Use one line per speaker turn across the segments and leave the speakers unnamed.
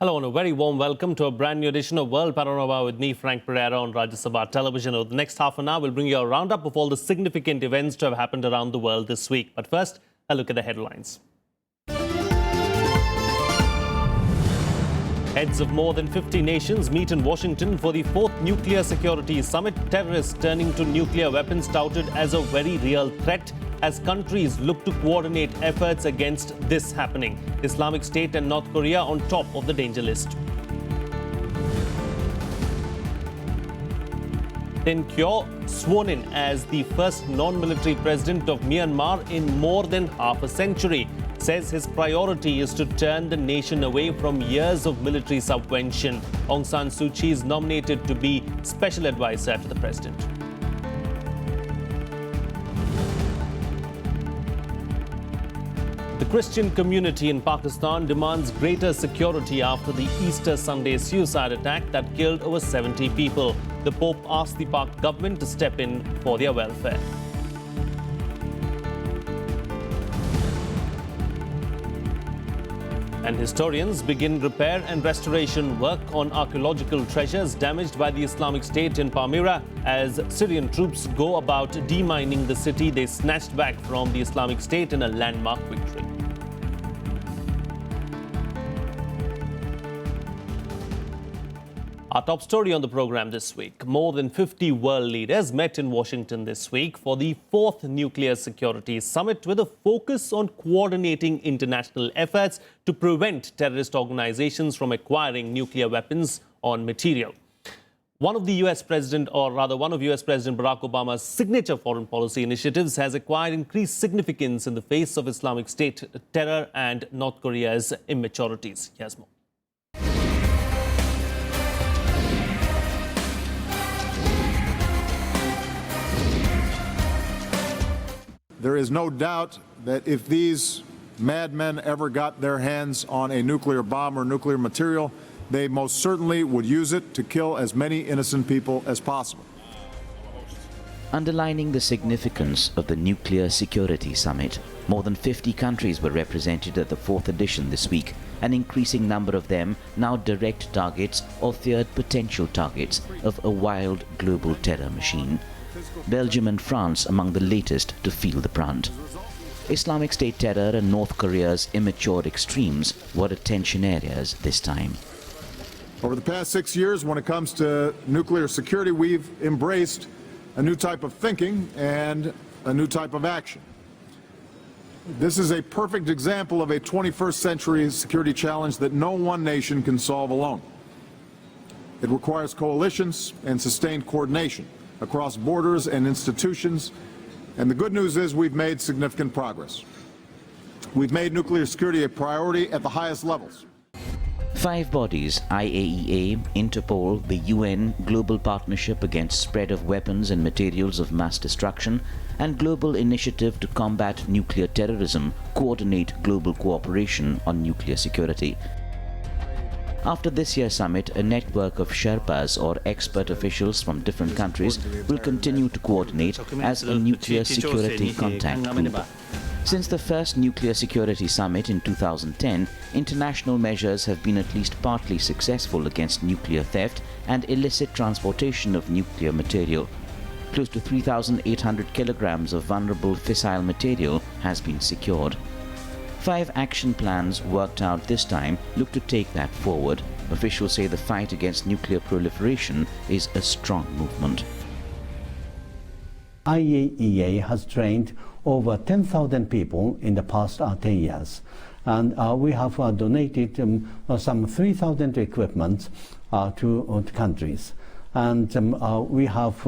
Hello and a very warm welcome to a brand new edition of World Panorama with me, Frank Pereira, on Rajya Sabha television. Over the next half an hour, we'll bring you a roundup of all the significant events to have happened around the world this week. But first, a look at the headlines. Heads of more than 50 nations meet in Washington for the 4th Nuclear Security Summit. Terrorists turning to nuclear weapons touted as a very real threat as countries look to coordinate efforts against this happening. Islamic State and North Korea on top of the danger list. Tin Kyaw sworn in as the first non-military president of Myanmar in more than half a century. Says his priority is to turn the nation away from years of military subvention. Aung San Suu Kyi is nominated to be special advisor to the president. The Christian community in Pakistan demands greater security after the Easter Sunday suicide attack that killed over 70 people. The Pope asked the Pak government to step in for their welfare. And historians begin repair and restoration work on archaeological treasures damaged by the Islamic State in Pereira as Syrian troops go about demining the city they snatched back from the Islamic State in a landmark victory. Our top story on the program this week. More than 50 world leaders met in Washington this week for the 4th Nuclear Security Summit with a focus on coordinating international efforts to prevent terrorist organizations from acquiring nuclear weapons or material. One of US President Barack Obama's signature foreign policy initiatives has acquired increased significance in the face of Islamic State terror and North Korea's immaturities. Here's more.
There is no doubt that if these madmen ever got their hands on a nuclear bomb or nuclear material, they most certainly would use it to kill as many innocent people as possible.
Underlining the significance of the Nuclear Security Summit, more than 50 countries were represented at the 4th edition this week, an increasing number of them now direct targets or feared potential targets of a wild global terror machine. Belgium and France among the latest to feel the brunt. Islamic State terror and North Korea's immature extremes were attention areas this time.
Over the past 6 years, when it comes to nuclear security, we've embraced a new type of thinking and a new type of action. This is a perfect example of a 21st century security challenge that no one nation can solve alone. It requires coalitions and sustained coordination across borders and institutions, and the good news is we've made significant progress. We've made nuclear security a priority at the highest levels.
5 bodies, IAEA, Interpol, the UN, Global Partnership Against Spread of Weapons and Materials of Mass Destruction, and Global Initiative to Combat Nuclear Terrorism coordinate global cooperation on nuclear security. After this year's summit, a network of Sherpas or expert officials from different countries will continue to coordinate as a nuclear security contact group. Since the first Nuclear Security Summit in 2010, international measures have been at least partly successful against nuclear theft and illicit transportation of nuclear material. Close to 3,800 kilograms of vulnerable fissile material has been secured. 5 action plans worked out this time look to take that forward. Officials say the fight against nuclear proliferation is a strong movement.
IAEA has trained over 10,000 people in the past 10 years. And we have donated some 3,000 equipment to countries. And we have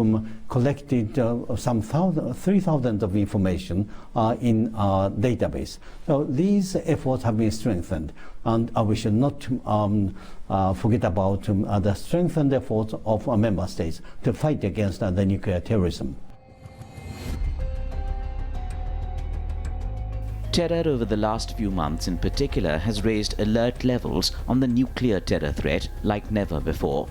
collected some 3,000 of information in our database. So these efforts have been strengthened, and we should not forget about the strengthened efforts of our member states to fight against the nuclear terrorism.
Terror over the last few months in particular has raised alert levels on the nuclear terror threat like never before.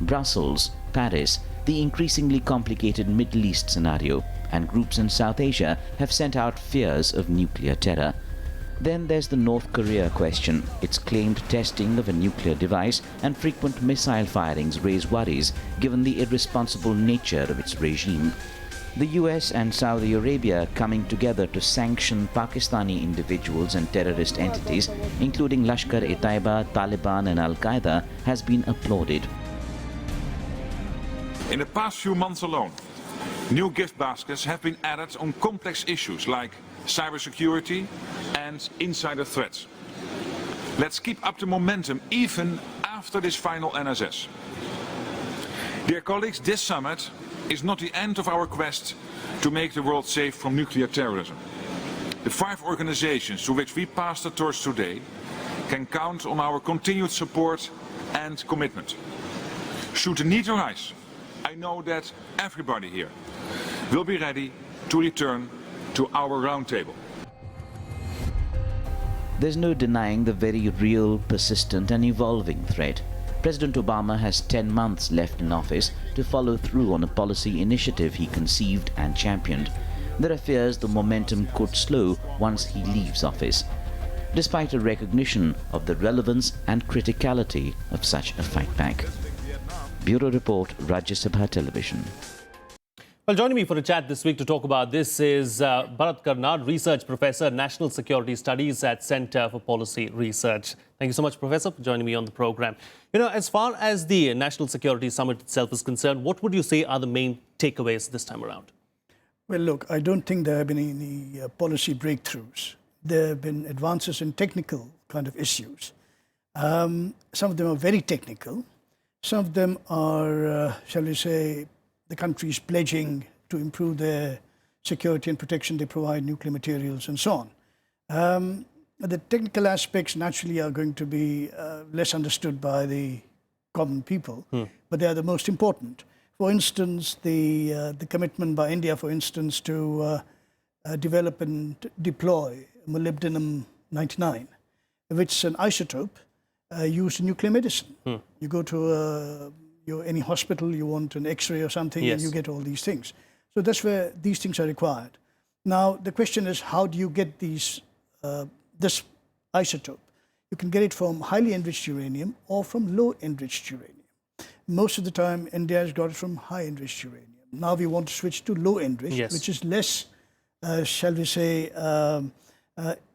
Brussels, Paris, the increasingly complicated Middle East scenario, and groups in South Asia have sent out fears of nuclear terror. Then there's the North Korea question. Its claimed testing of a nuclear device and frequent missile firings raise worries given the irresponsible nature of its regime. The US and Saudi Arabia coming together to sanction Pakistani individuals and terrorist entities, including Lashkar-e-Taiba, Taliban and Al-Qaeda, has been applauded.
In the past few months alone, new gift baskets have been added on complex issues like cybersecurity and insider threats. Let's keep up the momentum even after this final NSS. Dear colleagues, this summit is not the end of our quest to make the world safe from nuclear terrorism. The 5 organizations to which we pass the torch today can count on our continued support and commitment. Should the need arise, I know that everybody here will be ready to return to our roundtable.
There's no denying the very real, persistent and evolving threat. President Obama has 10 months left in office to follow through on a policy initiative he conceived and championed. There are fears the momentum could slow once he leaves office, despite a recognition of the relevance and criticality of such a fight back. Bureau Report, Rajya Sabha Television.
Well, joining me for a chat this week to talk about this is Bharat Karnad, Research Professor, National Security Studies at Centre for Policy Research. Thank you so much, Professor, for joining me on the program. You know, as far as the National Security Summit itself is concerned, what would you say are the main takeaways this time around?
Well, look, I don't think there have been any policy breakthroughs. There have been advances in technical kind of issues. Some of them are very technical. Some of them are, shall we say, the countries pledging to improve their security and protection they provide, nuclear materials and so on. The technical aspects naturally are going to be less understood by the common people, but they are the most important. For instance, the commitment by India, for instance, to develop and deploy molybdenum-99, which is an isotope used in nuclear medicine. You go to any hospital, you want an X-ray or something,
yes,
and you get all these things. So that's where these things are required. Now, the question is, how do you get these, this isotope? You can get it from highly enriched uranium or from low enriched uranium. Most of the time, India has got it from high enriched uranium. Now we want to switch to low enriched,
yes,
which is less, shall we say,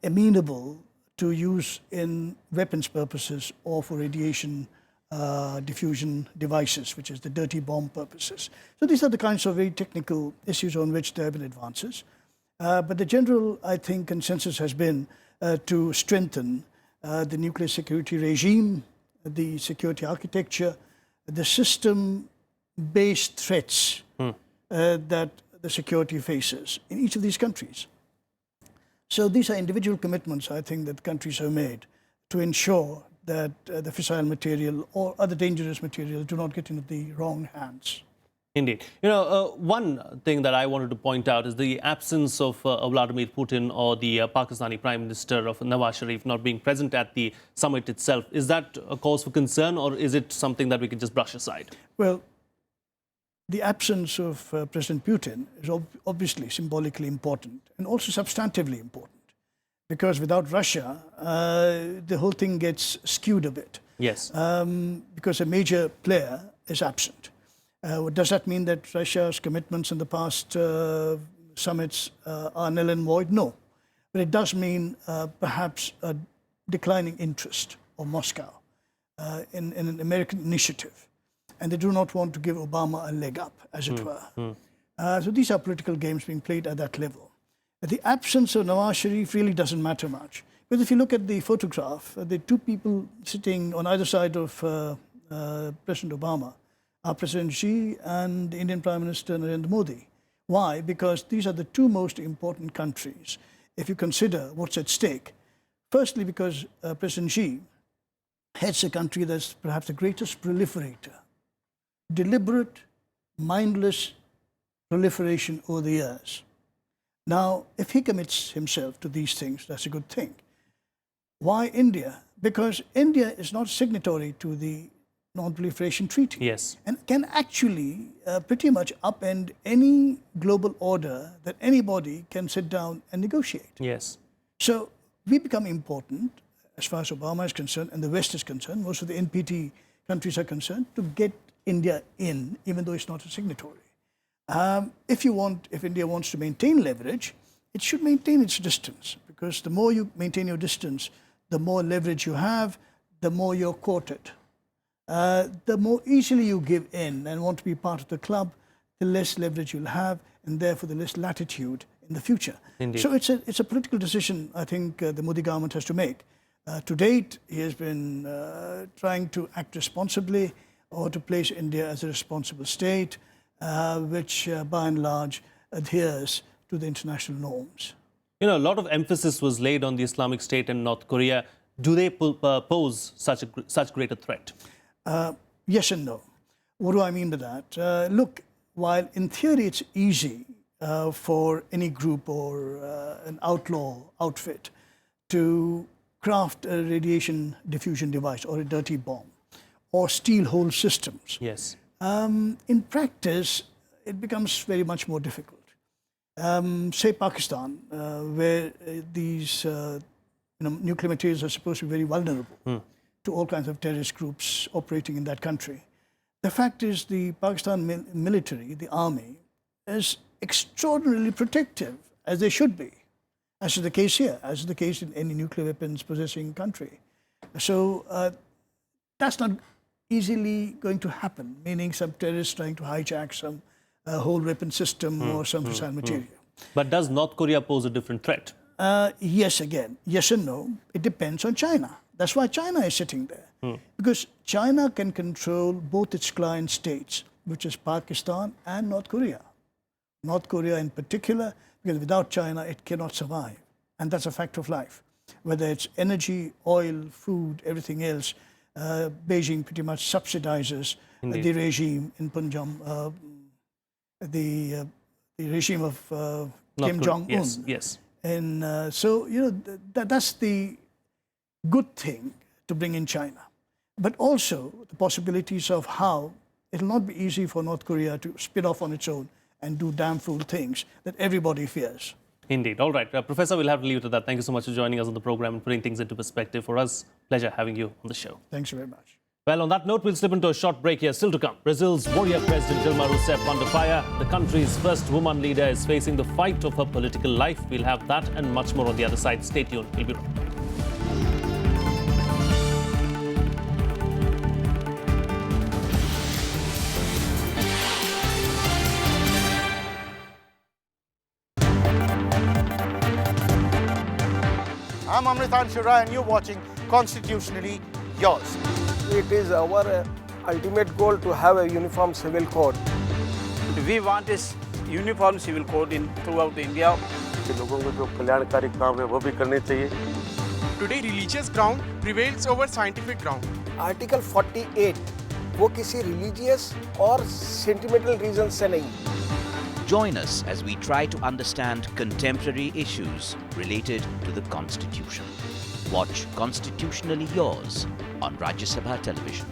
amenable to use in weapons purposes or for radiation diffusion devices, which is the dirty bomb purposes. So these are the kinds of very technical issues on which there have been advances. But the general, I think, consensus has been to strengthen the nuclear security regime, the security architecture, the system-based threats that the security faces in each of these countries. So these are individual commitments, I think, that countries have made to ensure that the fissile material or other dangerous materials do not get into the wrong hands.
Indeed. You know, one thing that I wanted to point out is the absence of Vladimir Putin or the Pakistani Prime Minister of Nawaz Sharif not being present at the summit itself. Is that a cause for concern, or is it something that we can just brush aside?
Well, the absence of President Putin is obviously symbolically important and also substantively important, because without Russia, the whole thing gets skewed a bit.
Yes.
Because a major player is absent. Does that mean that Russia's commitments in the past summits are null and void? No. But it does mean perhaps a declining interest of Moscow in an American initiative. And they do not want to give Obama a leg up, as it were. So these are political games being played at that level. The absence of Nawaz Sharif really doesn't matter much. Because if you look at the photograph, the two people sitting on either side of President Obama are President Xi and the Indian Prime Minister Narendra Modi. Why? Because these are the two most important countries, if you consider what's at stake. Firstly, because President Xi heads a country that's perhaps the greatest proliferator. Deliberate, mindless proliferation over the years. Now, if he commits himself to these things, that's a good thing. Why India? Because India is not signatory to the Non-Proliferation Treaty.
Yes.
And can actually pretty much upend any global order that anybody can sit down and negotiate.
Yes.
So we become important as far as Obama is concerned and the West is concerned, most of the NPT countries are concerned, to get India in, even though it's not a signatory. If India wants to maintain leverage, it should maintain its distance, because the more you maintain your distance, the more leverage you have, the more you're courted. The more easily you give in and want to be part of the club, the less leverage you'll have, and therefore the less latitude in the future.
Indeed.
So it's a political decision I think the Modi government has to make. To date, he has been trying to act responsibly, or to place India as a responsible state, which by and large adheres to the international norms.
You know, a lot of emphasis was laid on the Islamic State and North Korea. Do they pose such greater threat?
Yes and no. What do I mean by that? Look, while in theory it's easy for any group or an outlaw outfit to craft a radiation diffusion device or a dirty bomb or steal whole systems.
Yes.
In practice, it becomes very much more difficult. Say Pakistan, where these nuclear materials are supposed to be very vulnerable to all kinds of terrorist groups operating in that country. The fact is the Pakistan military, the army, is extraordinarily protective, as they should be, as is the case here, as is the case in any nuclear weapons possessing country. So that's not easily going to happen, meaning some terrorists trying to hijack some whole weapon system or some fissile material.
But does North Korea pose a different threat?
Yes, again, yes and no. It depends on China. That's why China is sitting there. Because China can control both its client states, which is Pakistan and North Korea. North Korea in particular, because without China, it cannot survive. And that's a fact of life. Whether it's energy, oil, food, everything else, Beijing pretty much subsidizes the regime in Punjab, the regime of Kim Jong-un.
Yes, yes.
And so, that's the good thing to bring in China. But also the possibilities of how it will not be easy for North Korea to spin off on its own and do damn fool things that everybody fears.
Indeed. All right. Professor, we'll have to leave it at that. Thank you so much for joining us on the program and putting things into perspective for us. Pleasure having you on the show.
Thanks very much.
Well, on that note, we'll slip into a short break here. Still to come, Brazil's warrior President Dilma Rousseff under fire. The country's first woman leader is facing the fight of her political life. We'll have that and much more on the other side. Stay tuned. We'll be right back.
I'm Amritan Shura and you're watching Constitutionally Yours.
It is our ultimate goal to have a uniform civil code.
We want this uniform civil code throughout India.
लोगों को जो कल्याणकारी काम है वो भी करने चाहिए.
Today religious ground prevails over scientific ground.
Article 48 वो किसी religious और sentimental reasons से नहीं.
Join us as we try to understand contemporary issues related to the Constitution. Watch Constitutionally Yours on Rajya Sabha Television.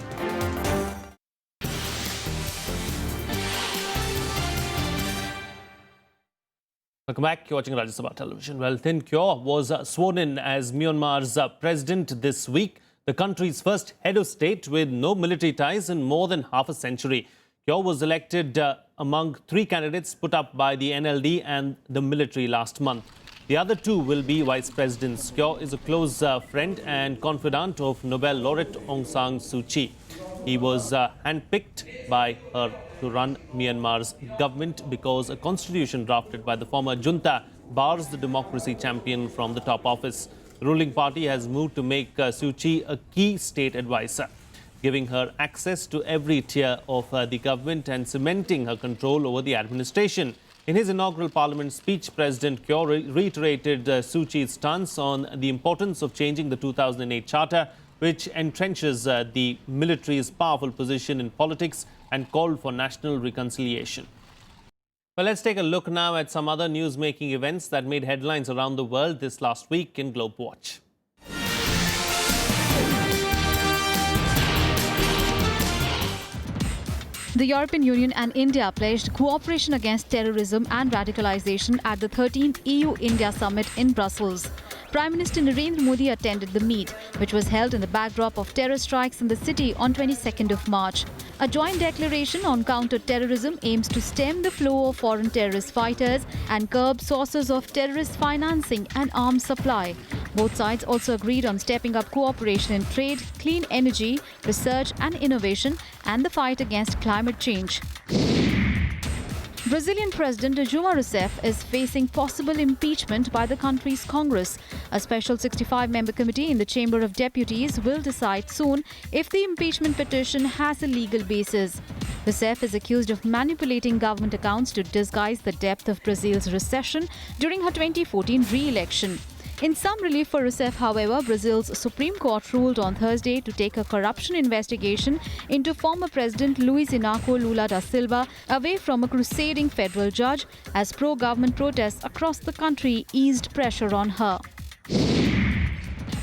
Welcome back. You're watching Rajya Sabha Television. Well, Tin Kyaw was sworn in as Myanmar's president this week, the country's first head of state with no military ties in more than half a century. Kyaw was elected among 3 candidates put up by the NLD and the military last month. The other 2 will be vice presidents. Kyaw is a close friend and confidant of Nobel laureate Aung San Suu Kyi. He was handpicked by her to run Myanmar's government because a constitution drafted by the former junta bars the democracy champion from the top office. The ruling party has moved to make Suu Kyi a key state advisor, giving her access to every tier of the government and cementing her control over the administration. In his inaugural parliament speech, President Kyaw reiterated Suu Kyi's stance on the importance of changing the 2008 charter, which entrenches the military's powerful position in politics and called for national reconciliation. Well, let's take a look now at some other news-making events that made headlines around the world this last week in Globe Watch.
The European Union and India pledged cooperation against terrorism and radicalization at the 13th EU-India Summit in Brussels. Prime Minister Narendra Modi attended the meet, which was held in the backdrop of terror strikes in the city on 22nd of March. A joint declaration on counter-terrorism aims to stem the flow of foreign terrorist fighters and curb sources of terrorist financing and arms supply. Both sides also agreed on stepping up cooperation in trade, clean energy, research and innovation, and the fight against climate change. Brazilian President Dilma Rousseff is facing possible impeachment by the country's Congress. A special 65-member committee in the Chamber of Deputies will decide soon if the impeachment petition has a legal basis. Rousseff is accused of manipulating government accounts to disguise the depth of Brazil's recession during her 2014 re-election. In some relief for Rousseff, however, Brazil's Supreme Court ruled on Thursday to take a corruption investigation into former President Luiz Inácio Lula da Silva away from a crusading federal judge as pro-government protests across the country eased pressure on her.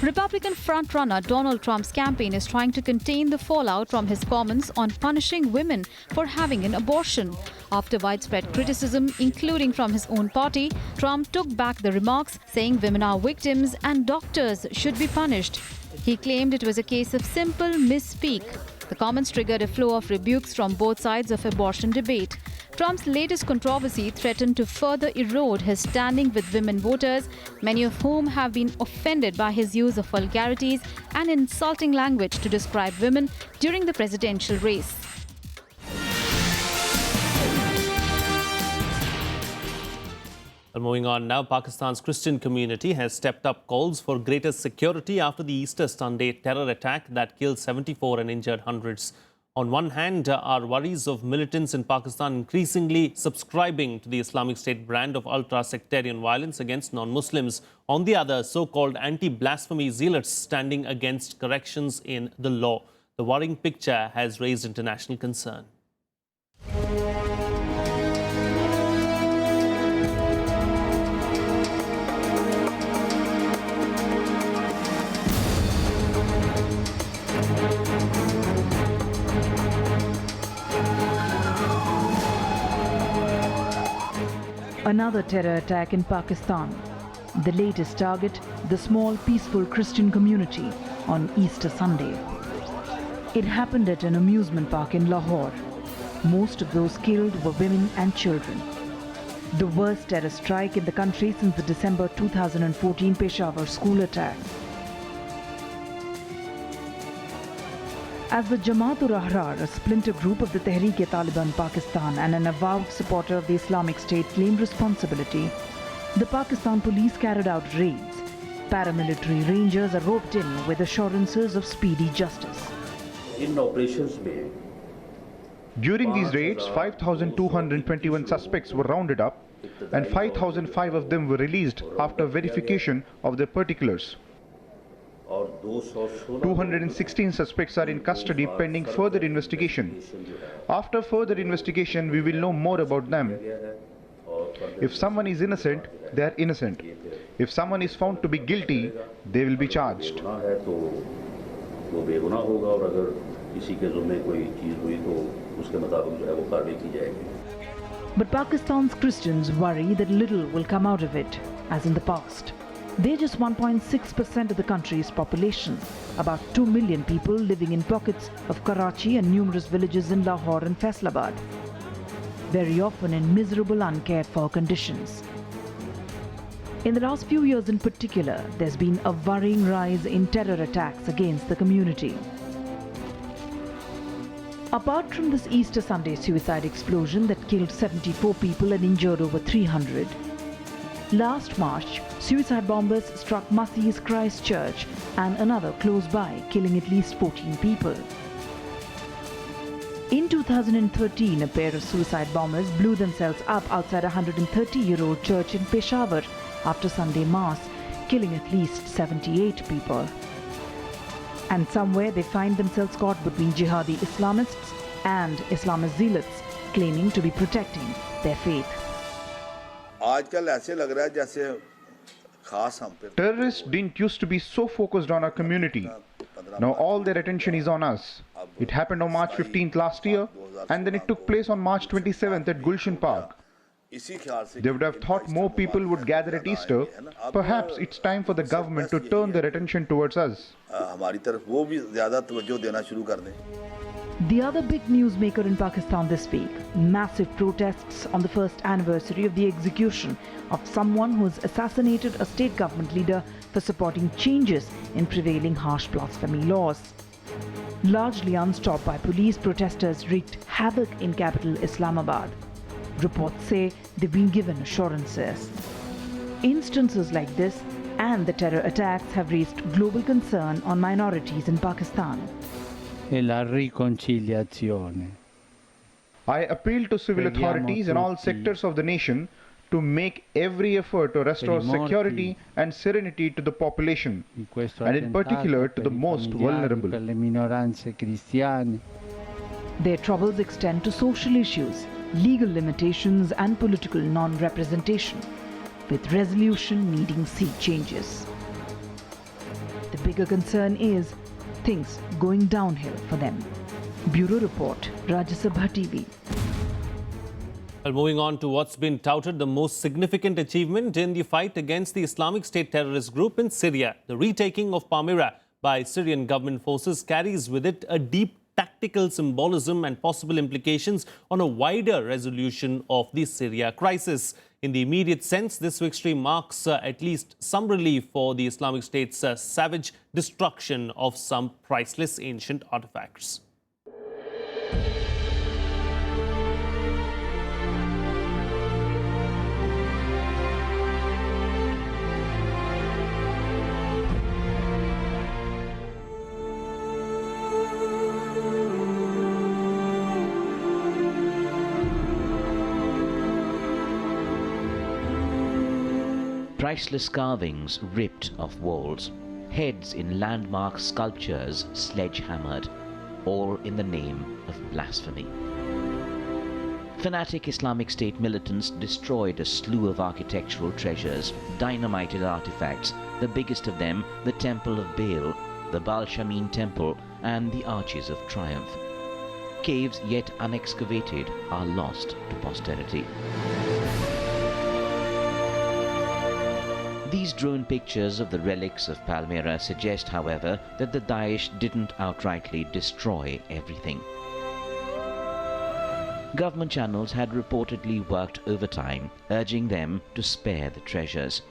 Republican frontrunner Donald Trump's campaign is trying to contain the fallout from his comments on punishing women for having an abortion. After widespread criticism, including from his own party, Trump took back the remarks, saying women are victims and doctors should be punished. He claimed it was a case of simple misspeak. The comments triggered a flow of rebukes from both sides of abortion debate. Trump's latest controversy threatened to further erode his standing with women voters, many of whom have been offended by his use of vulgarities and insulting language to describe women during the presidential race.
Well, moving on now, Pakistan's Christian community has stepped up calls for greater security after the Easter Sunday terror attack that killed 74 and injured hundreds. On one hand, are worries of militants in Pakistan increasingly subscribing to the Islamic State brand of ultra-sectarian violence against non-Muslims. On the other, so-called anti-blasphemy zealots standing against corrections in the law. The worrying picture has raised international concern.
Another terror attack in Pakistan. The latest target, the small peaceful Christian community on Easter Sunday. It happened at an amusement park in Lahore. Most of those killed were women and children. The worst terror strike in the country since the December 2014 Peshawar school attack. As the Jamaat-ul-Ahrar, a splinter group of the Tehreek-e-Taliban Pakistan and an avowed supporter of the Islamic State, claimed responsibility, the Pakistan police carried out raids. Paramilitary rangers are roped in with assurances of speedy justice.
During these raids, 5,221 suspects were rounded up and 5,005 of them were released after verification of their particulars. 216 suspects are in custody pending further investigation. After further investigation, we will know more about them. If someone is innocent, they are innocent. If someone is found to be guilty, they will be charged.
But Pakistan's Christians worry that little will come out of it, as in the past. They're just 1.6% of the country's population, about 2 million people living in pockets of Karachi and numerous villages in Lahore and Faisalabad, very often in miserable, uncared-for conditions. In the last few years in particular, there's been a worrying rise in terror attacks against the community. Apart from this Easter Sunday suicide explosion that killed 74 people and injured over 300, last March, suicide bombers struck Masih's Christ Church and another close by, killing at least 14 people. In 2013, a pair of suicide bombers blew themselves up outside a 130-year-old church in Peshawar after Sunday Mass, killing at least 78 people. And somewhere they find themselves caught between jihadi Islamists and Islamist zealots claiming to be protecting their faith.
Terrorists didn't used to be so focused on our community. Now all their attention is on us. It happened on March 15th last year, and then it took place on March 27th at Gulshan Park. They would have thought more people would gather at Easter. Perhaps it's time for the government to turn their attention towards us.
The other big newsmaker in Pakistan this week, massive protests on the first anniversary of the execution of someone who has assassinated a state government leader for supporting changes in prevailing harsh blasphemy laws. Largely unstopped by police, protesters wreaked havoc in capital Islamabad. Reports say they've been given assurances. Instances like this and the terror attacks have raised global concern on minorities in Pakistan.
La riconciliazione.
I appeal to civil authorities in all sectors of the nation to make every effort to restore security and serenity to the population, and in particular to the most vulnerable.
Their troubles extend to social issues, legal limitations and political non-representation, with resolution needing sea changes. The bigger concern is things going downhill for them. Bureau Report, Rajya Sabha TV.
Well, moving on to what's been touted the most significant achievement in the fight against the Islamic State terrorist group in Syria. The retaking of Pereira by Syrian government forces carries with it a deep tactical symbolism and possible implications on a wider resolution of the Syria crisis. In the immediate sense, this victory marks at least some relief for the Islamic State's savage destruction of some priceless ancient artifacts.
Priceless carvings ripped off walls, heads in landmark sculptures sledgehammered, all in the name of blasphemy. Fanatic Islamic State militants destroyed a slew of architectural treasures, dynamited artifacts, the biggest of them the Temple of Baal, the Baal Shamin Temple and the Arches of Triumph. Caves yet unexcavated are lost to posterity. These drone pictures of the relics of Palmyra suggest, however, that the Daesh didn't outrightly destroy everything. Government channels had reportedly worked overtime, urging them to spare the treasures.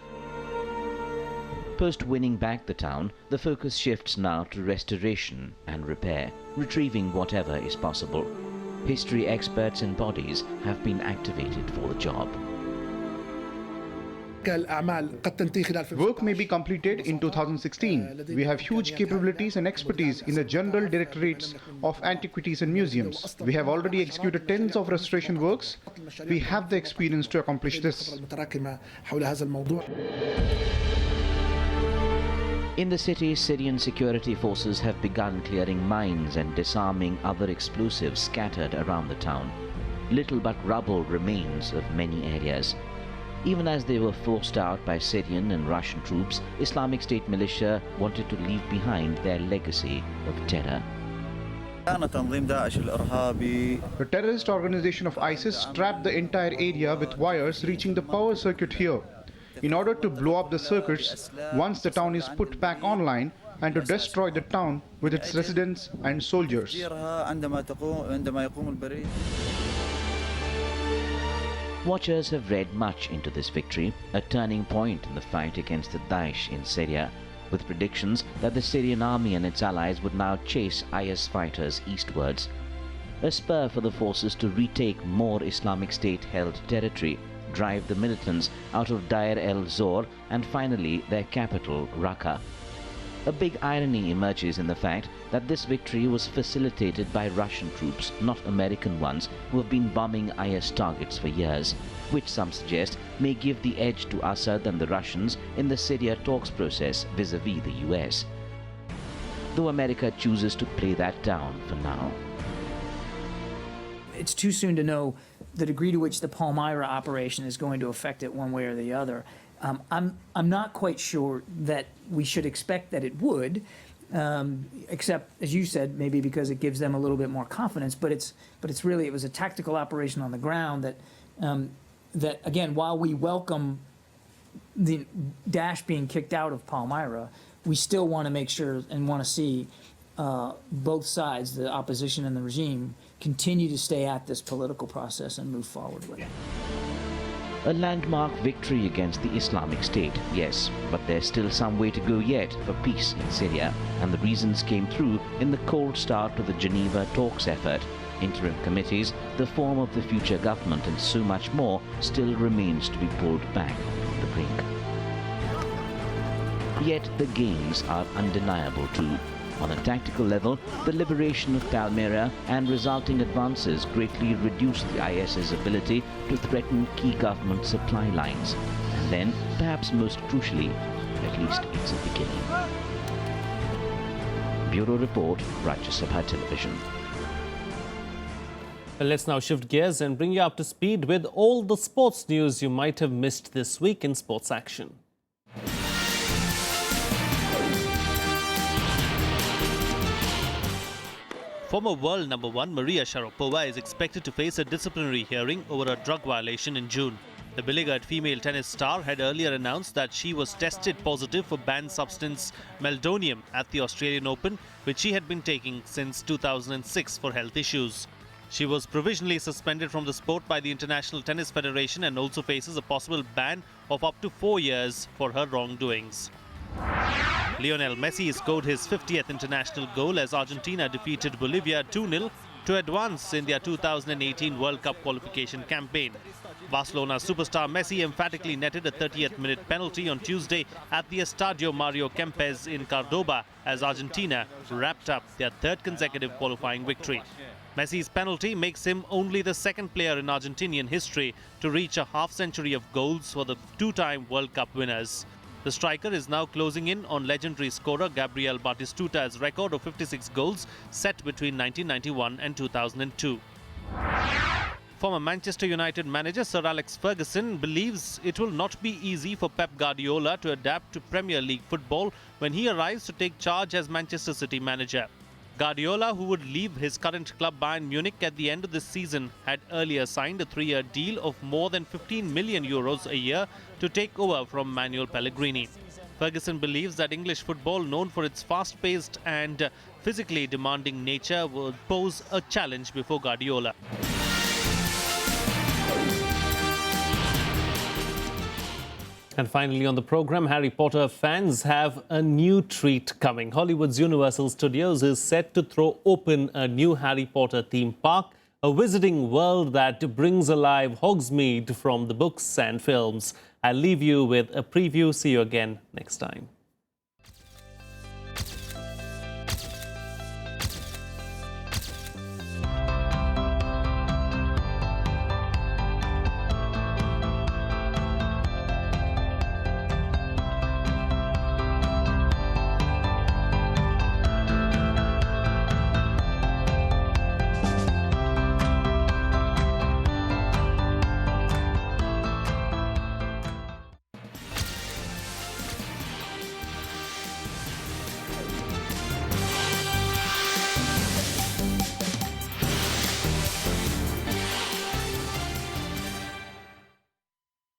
Post winning back the town, the focus shifts now to restoration and repair, retrieving whatever is possible. History experts and bodies have been activated for the job.
Work may be completed in 2016. We have huge capabilities and expertise in the General Directorates of Antiquities and Museums. We have already executed tens of restoration works. We have the experience to accomplish this.
In the city, Syrian security forces have begun clearing mines and disarming other explosives scattered around the town. Little but rubble remains of many areas. Even as they were forced out by Syrian and Russian troops, Islamic State militia wanted to leave behind their legacy of terror.
The terrorist organization of ISIS trapped the entire area with wires reaching the power circuit here, in order to blow up the circuits once the town is put back online and to destroy the town with its residents and soldiers.
Watchers have read much into this victory, a turning point in the fight against the Daesh in Syria, with predictions that the Syrian army and its allies would now chase IS fighters eastwards. A spur for the forces to retake more Islamic State-held territory, drive the militants out of Deir el-Zor and finally their capital, Raqqa. A big irony emerges in the fact that this victory was facilitated by Russian troops, not American ones, who have been bombing IS targets for years, which some suggest may give the edge to Assad and the Russians in the Syria talks process vis-a-vis the US. Though America chooses to play that down for now.
It's too soon to know the degree to which the Palmyra operation is going to affect it one way or the other. I'm not quite sure that we should expect that it would, except, as you said, maybe because it gives them a little bit more confidence. But it was a tactical operation on the ground that that, again, while we welcome the Daesh being kicked out of Palmyra, we still want to make sure and want to see both sides, the opposition and the regime, continue to stay at this political process and move forward with it.
A landmark victory against the Islamic State, yes, but there's still some way to go yet for peace in Syria, and the reasons came through in the cold start to the Geneva talks effort. Interim committees, the form of the future government, and so much more still remains to be pulled back from the brink. Yet the gains are undeniable too. On a tactical level, the liberation of Palmyra and resulting advances greatly reduced the IS's ability to threaten key government supply lines. And then, perhaps most crucially, at least it's a beginning. Bureau Report, Rajya Sabha Television.
Well, let's now shift gears and bring you up to speed with all the sports news you might have missed this week in Sports Action. Former world number 1 Maria Sharapova is expected to face a disciplinary hearing over a drug violation in June. The beleaguered female tennis star had earlier announced that she was tested positive for banned substance meldonium at the Australian Open, which she had been taking since 2006 for health issues. She was provisionally suspended from the sport by the International Tennis Federation and also faces a possible ban of up to 4 years for her wrongdoings. Lionel Messi scored his 50th international goal as Argentina defeated Bolivia 2-0 to advance in their 2018 World Cup qualification campaign. Barcelona superstar Messi emphatically netted a 30th minute penalty on Tuesday at the Estadio Mario Kempes in Cordoba as Argentina wrapped up their third consecutive qualifying victory. Messi's penalty makes him only the second player in Argentinian history to reach a half-century of goals for the two-time World Cup winners. The striker is now closing in on legendary scorer Gabriel Batistuta's record of 56 goals set between 1991 and 2002. Former Manchester United manager Sir Alex Ferguson believes it will not be easy for Pep Guardiola to adapt to Premier League football when he arrives to take charge as Manchester City manager. Guardiola, who would leave his current club Bayern Munich at the end of this season, had earlier signed a 3-year deal of more than 15 million euros a year to take over from Manuel Pellegrini. Ferguson believes that English football, known for its fast-paced and physically demanding nature, will pose a challenge before Guardiola. And finally on the program, Harry Potter fans have a new treat coming. Hollywood's Universal Studios is set to throw open a new Harry Potter theme park, a visiting world that brings alive Hogsmeade from the books and films. I'll leave you with a preview. See you again next time.